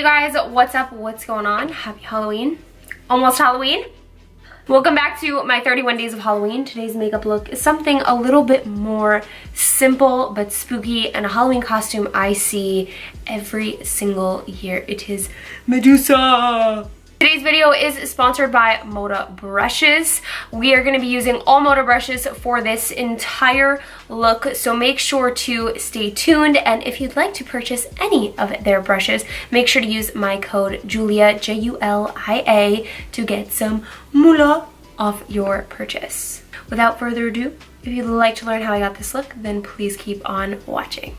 guys, what's up? What's going on? Happy Halloween. Almost Halloween. Welcome back to my 31 days of Halloween. Today's makeup look is something a little bit more simple but spooky, and a Halloween costume I see every single year. It is Medusa. Today's video is sponsored by MODA Brushes. We are going to be using all MODA brushes for this entire look, so make sure to stay tuned. And if you'd like to purchase any of their brushes, make sure to use my code JULIA, Julia, to get some moolah off your purchase. Without further ado, if you'd like to learn how I got this look, then please keep on watching.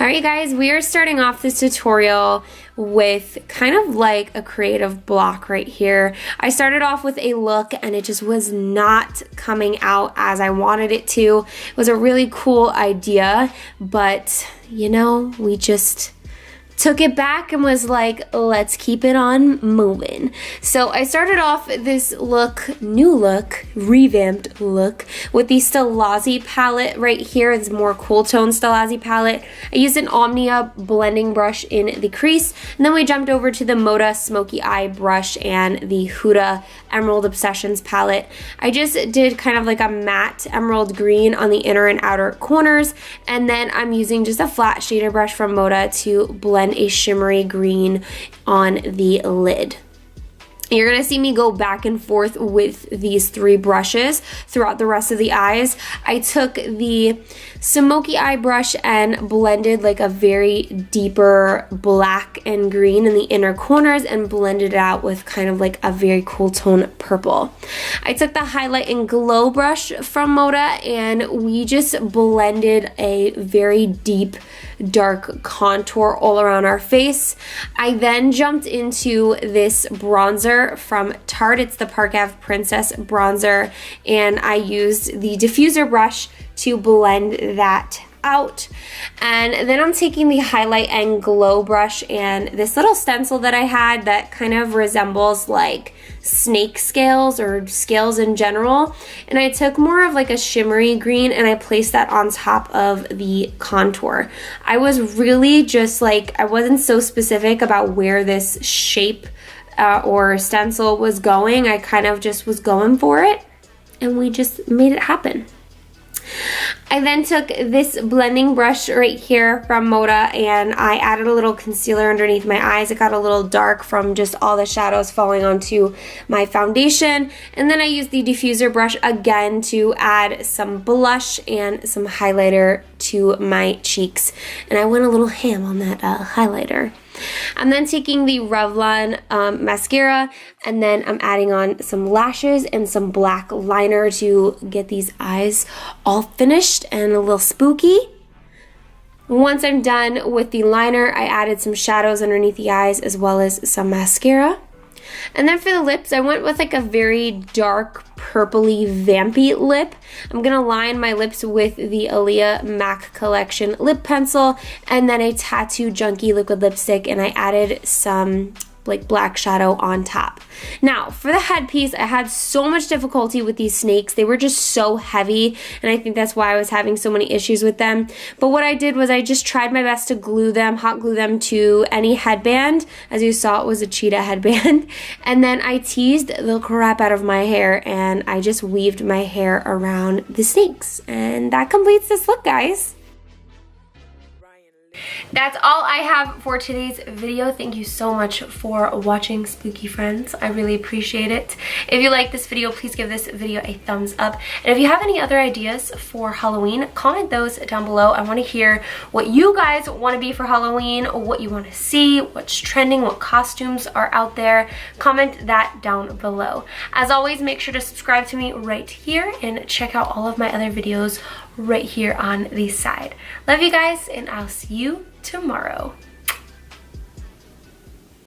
Alright guys, we are starting off this tutorial with kind of like a creative block right here. I started off with a look and it just was not coming out as I wanted it to. It was a really cool idea, but you know, we just took it back and was like, let's keep it on moving. So I started off this look, new look, revamped look, with the Stilazzi palette right here. It's more cool tone Stilazzi palette. I used an OMNIA blending brush in the crease, and then we jumped over to the MODA Smoky Eye brush and the Huda Emerald Obsessions palette. I just did kind of like a matte emerald green on the inner and outer corners, and then I'm using just a flat shader brush from MODA to blend a shimmery green on the lid. You're gonna see me go back and forth with these three brushes throughout the rest of the eyes. I took the Smoky Eye brush and blended like a very deeper black and green in the inner corners and blended it out with kind of like a very cool tone purple. I took the Highlight and Glow brush from MODA and we just blended a very deep dark contour all around our face. I then jumped into this bronzer from Tarte. It's the Park Ave Princess bronzer, and I used the diffuser brush to blend that out. And then I'm taking the Highlight and Glow brush and this little stencil that I had that kind of resembles like snake scales or scales in general, and I took more of like a shimmery green and I placed that on top of the contour. I was really just like, I wasn't so specific about where this shape or stencil was going. I kind of just was going for it and we just made it happen. I then took this blending brush right here from MODA and I added a little concealer underneath my eyes. It got a little dark from just all the shadows falling onto my foundation. And then I used the diffuser brush again to add some blush and some highlighter to my cheeks. And I went a little ham on that highlighter. I'm then taking the Revlon mascara, and then I'm adding on some lashes and some black liner to get these eyes all finished and a little spooky. Once I'm done with the liner, I added some shadows underneath the eyes as well as some mascara. And then for the lips, I went with like a very dark purpley vampy lip. I'm gonna line my lips with the Aaliyah MAC collection lip pencil and then a Tattoo Junkie liquid lipstick, and I added some like black shadow on top. Now for the headpiece, I had so much difficulty with these snakes. They were just so heavy, and I think that's why I was having so many issues with them. But what I did was I just tried my best to glue them, hot glue them to any headband. As you saw, it was a cheetah headband. And then I teased the crap out of my hair and I just weaved my hair around the snakes. And that completes this look, guys. That's all I have for today's video. Thank you so much for watching, spooky friends. I really appreciate it. If you like this video, please give this video a thumbs up. And if you have any other ideas for Halloween, comment those down below. I want to hear what you guys want to be for Halloween, what you want to see, what's trending, what costumes are out there. Comment that down below. As always, make sure to subscribe to me right here and check out all of my other videos right here on the side. Love you guys, and I'll see you tomorrow.